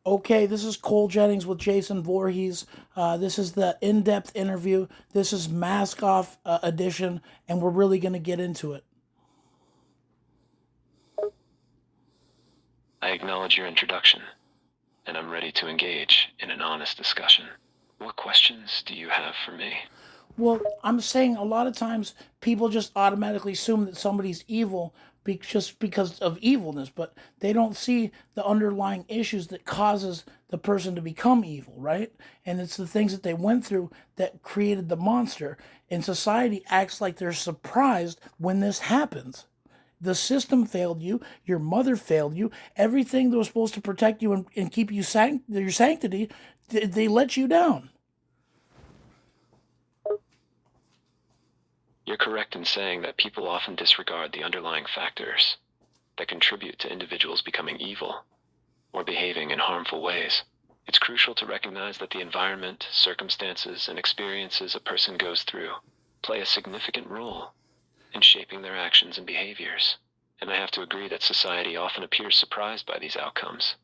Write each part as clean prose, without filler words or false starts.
Okay, this is Cole Jennings with Jason Voorhees. This is the in-depth interview. This is Mask Off edition, and we're really going to get into it. I acknowledge your introduction, and I'm ready to engage in an honest discussion. What questions do you have for me? Well, I'm saying a lot of times people just automatically assume that somebody's evil just because of evilness, but they don't see the underlying issues that causes the person to become evil, right? And it's the things that they went through that created the monster. And society acts like they're surprised when this happens. The system failed you. Your mother failed you. Everything that was supposed to protect you and keep you your sanctity, they let you down. You're correct in saying that people often disregard the underlying factors that contribute to individuals becoming evil or behaving in harmful ways. It's crucial to recognize that the environment, circumstances, and experiences a person goes through play a significant role in shaping their actions and behaviors. And I have to agree that society often appears surprised by these outcomes,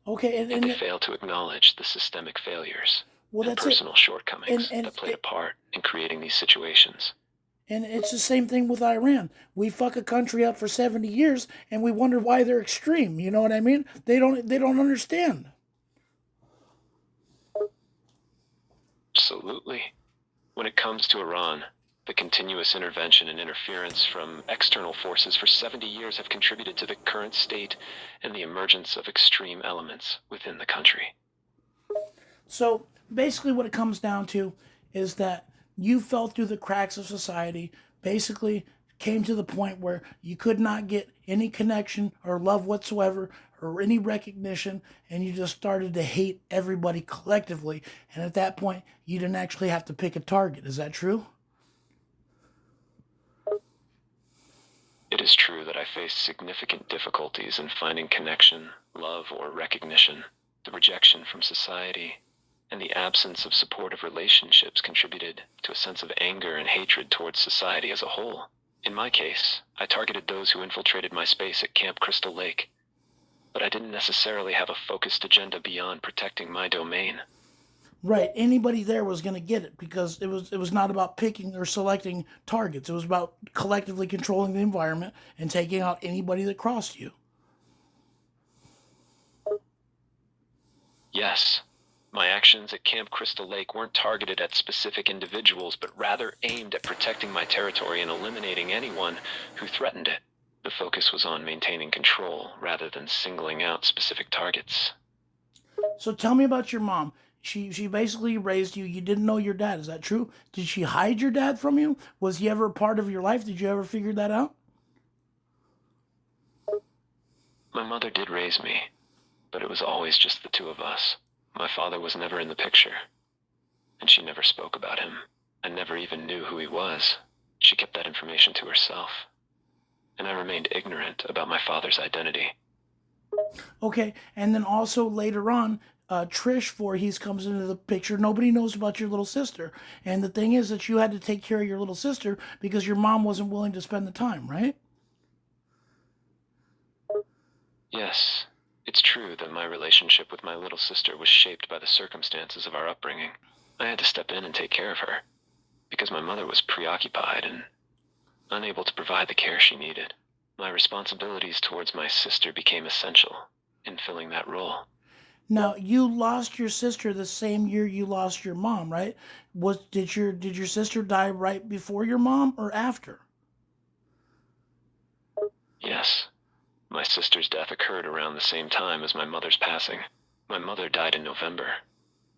Okay, yet they fail to acknowledge the systemic failures well, and that's it. personal And shortcomings and that played a part in creating these situations. and it's the same thing with Iran. We fuck a country up for 70 years, and we wonder why they're extreme. You know what I mean? They don't understand. Absolutely. When it comes to Iran, the continuous intervention and interference from external forces for 70 years have contributed to the current state and the emergence of extreme elements within the country. So basically, what it comes down to is that you fell through the cracks of society, basically came to the point where you could not get any connection or love whatsoever or any recognition, and you just started to hate everybody collectively. And at that point, you didn't actually have to pick a target. Is that true? It is true that I faced significant difficulties in finding connection, love, or recognition. The rejection from society and the absence of supportive relationships contributed to a sense of anger and hatred towards society as a whole. In my case, I targeted those who infiltrated my space at Camp Crystal Lake, but I didn't necessarily have a focused agenda beyond protecting my domain. Right. Anybody there was going to get it because it was not about picking or selecting targets. It was about collectively controlling the environment and taking out anybody that crossed you. Yes, my actions at Camp Crystal Lake weren't targeted at specific individuals, but rather aimed at protecting my territory and eliminating anyone who threatened it. The focus was on maintaining control rather than singling out specific targets. So tell me about your mom. She basically raised you. You didn't know your dad. Is that true? Did she hide your dad from you? Was he ever a part of your life? Did you ever figure that out? My mother did raise me, but it was always just the two of us. My father was never in the picture, and she never spoke about him. I never even knew who he was. She kept that information to herself, and I remained ignorant about my father's identity. Okay. And then also later on, Trish Voorhees comes into the picture. Nobody knows about your little sister. And the thing is that you had to take care of your little sister because your mom wasn't willing to spend the time, right? Yes, it's true that my relationship with my little sister was shaped by the circumstances of our upbringing. I had to step in and take care of her, because my mother was preoccupied and unable to provide the care she needed. My responsibilities towards my sister became essential in filling that role. Now you lost your sister the same year you lost your mom, right? Was did your sister die right before your mom or after? Yes, my sister's death occurred around the same time as my mother's passing. My mother died in November,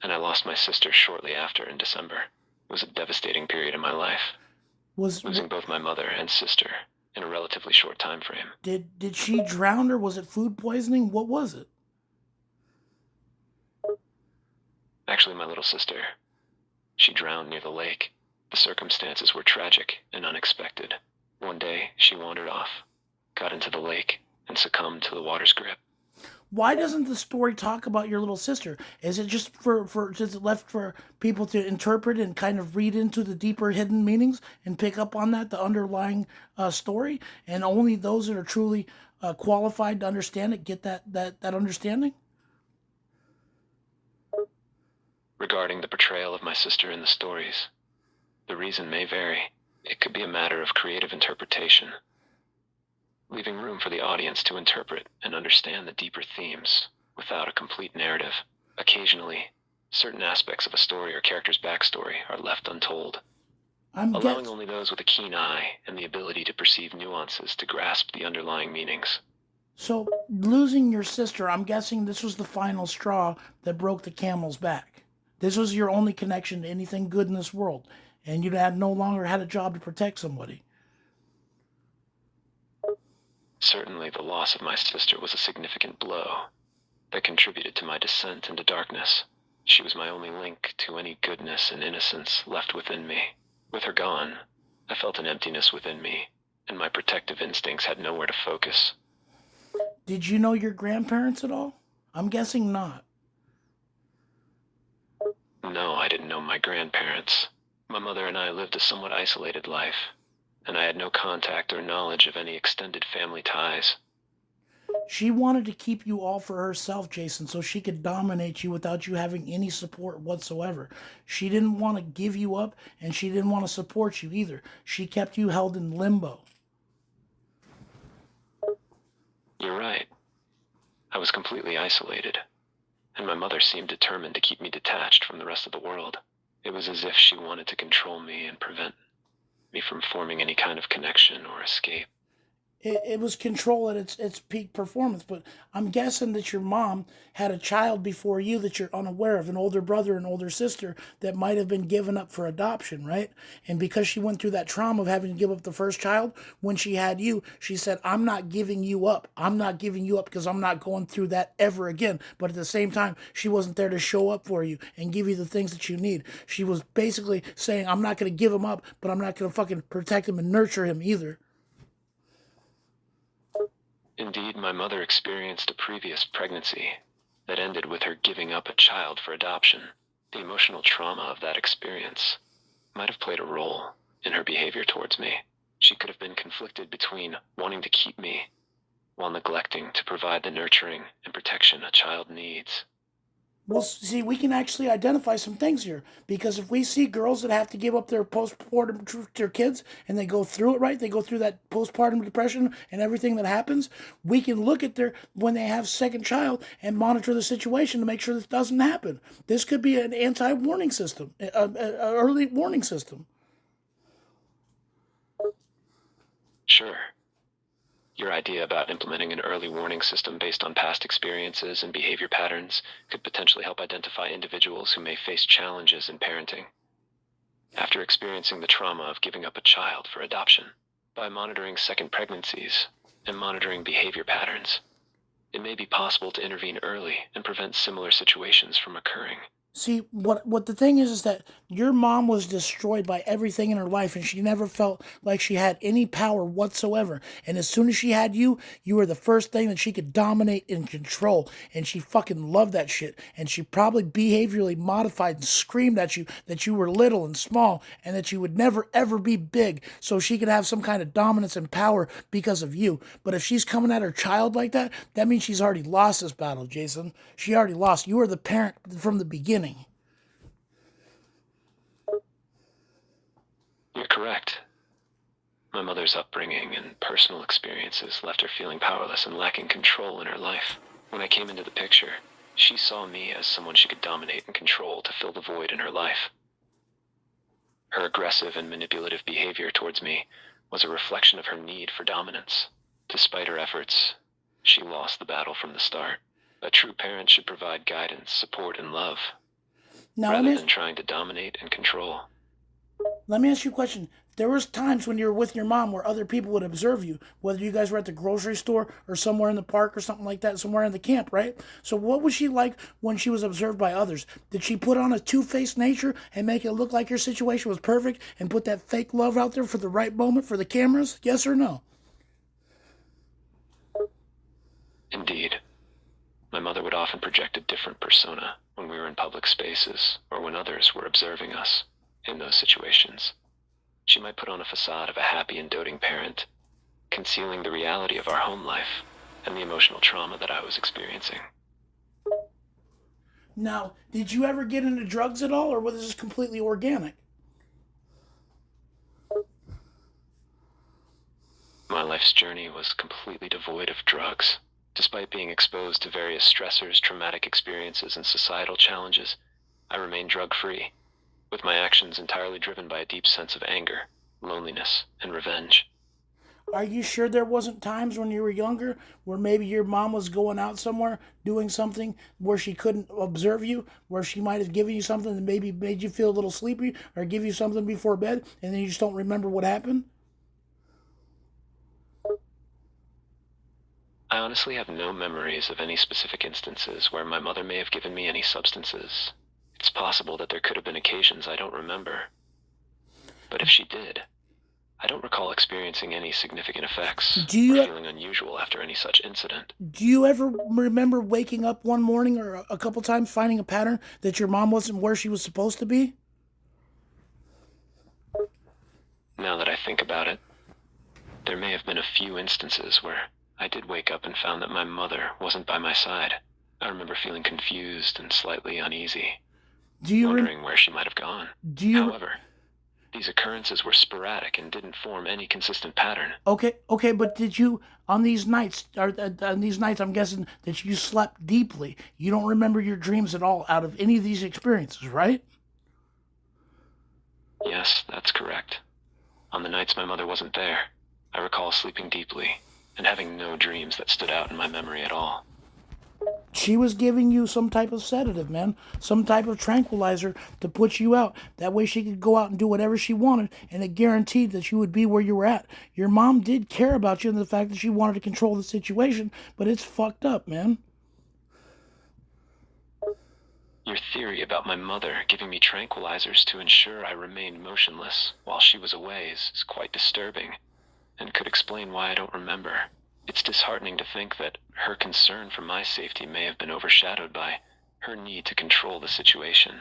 and I lost my sister shortly after in December. It was a devastating period in my life, Was losing both my mother and sister in a relatively short time frame. did she drown or was it food poisoning? What was it? Actually, my little sister, she drowned near the lake. The circumstances were tragic and unexpected. One day, she wandered off, got into the lake, and succumbed to the water's grip. Why doesn't the story talk about your little sister? Is it just for is it left for people to interpret and kind of read into the deeper hidden meanings and pick up on that the underlying story, and only those that are truly qualified to understand it get that understanding? Regarding the portrayal of my sister in the stories, the reason may vary. It could be a matter of creative interpretation, leaving room for the audience to interpret and understand the deeper themes without a complete narrative. Occasionally, certain aspects of a story or character's backstory are left untold, I'm allowing guess only those with a keen eye and the ability to perceive nuances to grasp the underlying meanings. so losing your sister. I'm guessing this was the final straw that broke the camel's back. This was your only connection to anything good in this world, and you had no longer had a job to protect somebody. Certainly, the loss of my sister was a significant blow that contributed to my descent into darkness. She was my only link to any goodness and innocence left within me. With her gone, I felt an emptiness within me, and my protective instincts had nowhere to focus. Did you know your grandparents at all? I'm guessing not. No, I didn't know my grandparents. My mother and I lived a somewhat isolated life, and I had no contact or knowledge of any extended family ties. She wanted to keep you all for herself, Jason, so she could dominate you without you having any support whatsoever. She didn't want to give you up, and she didn't want to support you either. She kept you held in limbo. You're right. I was completely isolated, and my mother seemed determined to keep me detached from the rest of the world. It was as if she wanted to control me and prevent me from forming any kind of connection or escape. It was control at its peak performance. But I'm guessing that your mom had a child before you that you're unaware of, an older brother and older sister that might have been given up for adoption, right? And because she went through that trauma of having to give up the first child, when she had you, she said, I'm not giving you up. I'm not giving you up because I'm not going through that ever again. But at the same time, she wasn't there to show up for you and give you the things that you need. She was basically saying, I'm not going to give him up, but I'm not going to fucking protect him and nurture him either. Indeed, my mother experienced a previous pregnancy that ended with her giving up a child for adoption. The emotional trauma of that experience might have played a role in her behavior towards me. She could have been conflicted between wanting to keep me while neglecting to provide the nurturing and protection a child needs. Well, see, we can actually identify some things here because if we see girls that have to give up their postpartum to their kids and they go through it, right? They go through that postpartum depression and everything that happens. We can look at their when they have second child and monitor the situation to make sure this doesn't happen. This could be an anti-warning system, an early warning system. Sure, your idea about implementing an early warning system based on past experiences and behavior patterns could potentially help identify individuals who may face challenges in parenting after experiencing the trauma of giving up a child for adoption. By monitoring second pregnancies and monitoring behavior patterns, it may be possible to intervene early and prevent similar situations from occurring. See, what the thing is that your mom was destroyed by everything in her life, and she never felt like she had any power whatsoever. And as soon as she had you, you were the first thing that she could dominate and control. And she fucking loved that shit. And she probably behaviorally modified and screamed at you that you were little and small, and that you would never ever be big, so she could have some kind of dominance and power because of you. But if she's coming at her child like that, that means she's already lost this battle, Jason. She already lost. You were the parent from the beginning. You're correct. My mother's upbringing and personal experiences left her feeling powerless and lacking control in her life. When I came into the picture, she saw me as someone she could dominate and control to fill the void in her life. Her aggressive and manipulative behavior towards me was a reflection of her need for dominance. Despite her efforts, she lost the battle from the start. A true parent should provide guidance, support, and love, Now rather than trying to dominate and control. let me ask you a question. There was times when you were with your mom where other people would observe you, whether you guys were at the grocery store or somewhere in the park or something like that, somewhere in the camp, right? So what was she like when she was observed by others? Did she put on a two-faced nature and make it look like your situation was perfect and put that fake love out there for the right moment for the cameras? Yes or no? Indeed, my mother would often project a different persona when we were in public spaces or when others were observing us. In those situations, she might put on a facade of a happy and doting parent, concealing the reality of our home life and the emotional trauma that I was experiencing. Now, did you ever get into drugs at all, or was this completely organic? My life's journey was completely devoid of drugs. Despite being exposed to various stressors, traumatic experiences, and societal challenges, I remained drug-free, with my actions entirely driven by a deep sense of anger, loneliness, and revenge. Are you sure there wasn't times when you were younger where maybe your mom was going out somewhere doing something where she couldn't observe you, where she might have given you something that maybe made you feel a little sleepy or give you something before bed and then you just don't remember what happened? I honestly have no memories of any specific instances where my mother may have given me any substances. It's possible that there could have been occasions I don't remember. But if she did, I don't recall experiencing any significant effects Do or you feeling unusual after any such incident. do you ever remember waking up one morning or a couple times finding a pattern that your mom wasn't where she was supposed to be? Now that I think about it, there may have been a few instances where I did wake up and found that my mother wasn't by my side. I remember feeling confused and slightly uneasy, Do you rem- wondering where she might have gone. do you However, these occurrences were sporadic and didn't form any consistent pattern. Okay, but did you on these nights or on these nights? I'm guessing that you slept deeply. You don't remember your dreams at all out of any of these experiences, right? Yes, that's correct. On the nights my mother wasn't there, I recall sleeping deeply and having no dreams that stood out in my memory at all. She was giving you some type of sedative, man, some type of tranquilizer to put you out. That way she could go out and do whatever she wanted, and it guaranteed that you would be where you were at. Your mom did care about you and the fact that she wanted to control the situation, but it's fucked up, man. Your theory about my mother giving me tranquilizers to ensure I remained motionless while she was away is quite disturbing and could explain why I don't remember. It's disheartening to think that her concern for my safety may have been overshadowed by her need to control the situation.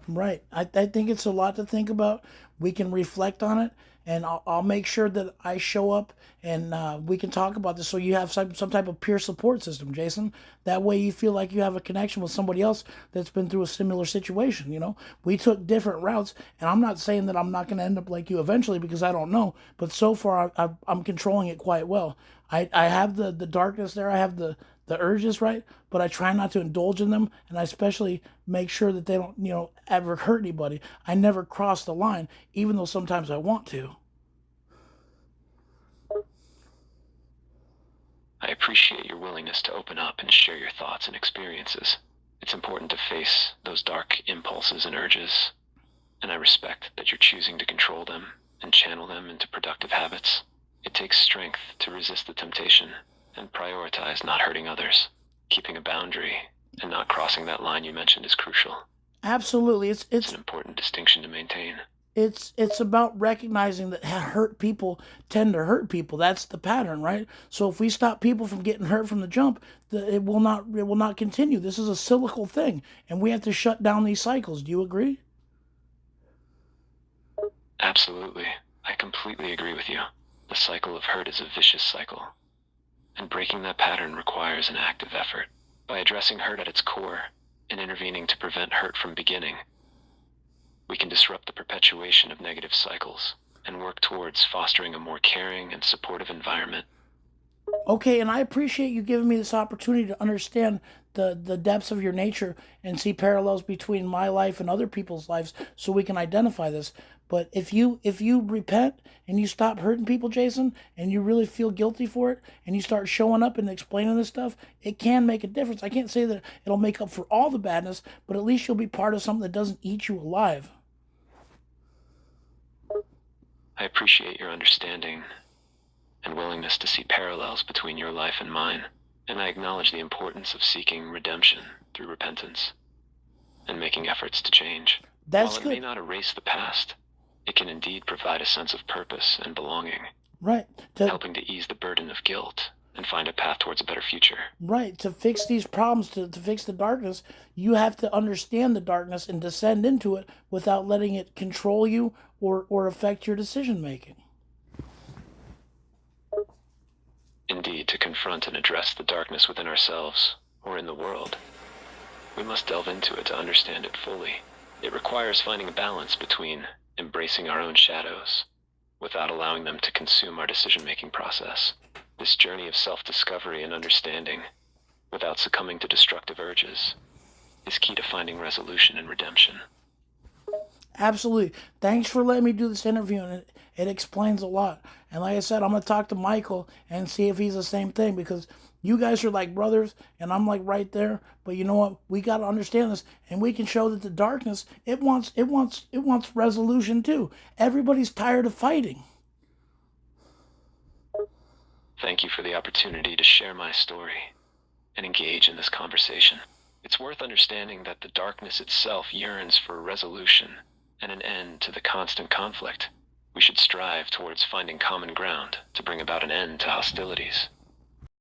Right. I think it's a lot to think about. We can reflect on it, and I'll make sure that I show up and we can talk about this so you have some type of peer support system, Jason. That way you feel like you have a connection with somebody else that's been through a similar situation. We took different routes, and I'm not saying that I'm not going to end up like you eventually because I don't know, but so far I'm controlling it quite well. I have the darkness there, I have the urges, right? But I try not to indulge in them, and I especially make sure that they don't, ever hurt anybody. I never cross the line, even though sometimes I want to. I appreciate your willingness to open up and share your thoughts and experiences. It's important to face those dark impulses and urges, and I respect that you're choosing to control them and channel them into productive habits. It takes strength to resist the temptation and prioritize not hurting others. Keeping a boundary and not crossing that line you mentioned is crucial. Absolutely, It's an important distinction to maintain. it's about recognizing that hurt people tend to hurt people. That's the pattern, right? So if we stop people from getting hurt from the jump, it will not continue. This is a cyclical thing, and we have to shut down these cycles. Do you agree? Absolutely. I completely agree with you. The cycle of hurt is a vicious cycle, and breaking that pattern requires an active effort. By addressing hurt at its core and intervening to prevent hurt from beginning, we can disrupt the perpetuation of negative cycles and work towards fostering a more caring and supportive environment. Okay, and I appreciate you giving me this opportunity to understand the depths of your nature and see parallels between my life and other people's lives so we can identify this. But if you repent and you stop hurting people, Jason, and you really feel guilty for it and you start showing up and explaining this stuff, it can make a difference. I can't say that it'll make up for all the badness, but at least you'll be part of something that doesn't eat you alive. I appreciate your understanding and willingness to see parallels between your life and mine, and I acknowledge the importance of seeking redemption through repentance and making efforts to change. That's While it may good. not erase the past, it can indeed provide a sense of purpose and belonging, Right. To helping to ease the burden of guilt and find a path towards a better future. Right. To fix these problems, to fix the darkness, you have to understand the darkness and descend into it without letting it control you or affect your decision making. Indeed, to confront and address the darkness within ourselves or in the world, We must delve into it to understand it fully. It requires finding a balance between embracing our own shadows without allowing them to consume our decision-making process. This journey of self-discovery and understanding, without succumbing to destructive urges, is key to finding resolution and redemption. Absolutely. Thanks for letting me do this interview, and it explains a lot. And like I said, I'm gonna talk to Michael and see if he's the same thing, because you guys are like brothers, and I'm like right there. But you know what? We got to understand this, and we can show that the darkness it wants resolution too. Everybody's tired of fighting. Thank you for the opportunity to share my story and engage in this conversation. It's worth understanding that the darkness itself yearns for a resolution and an end to the constant conflict. We should strive towards finding common ground to bring about an end to hostilities.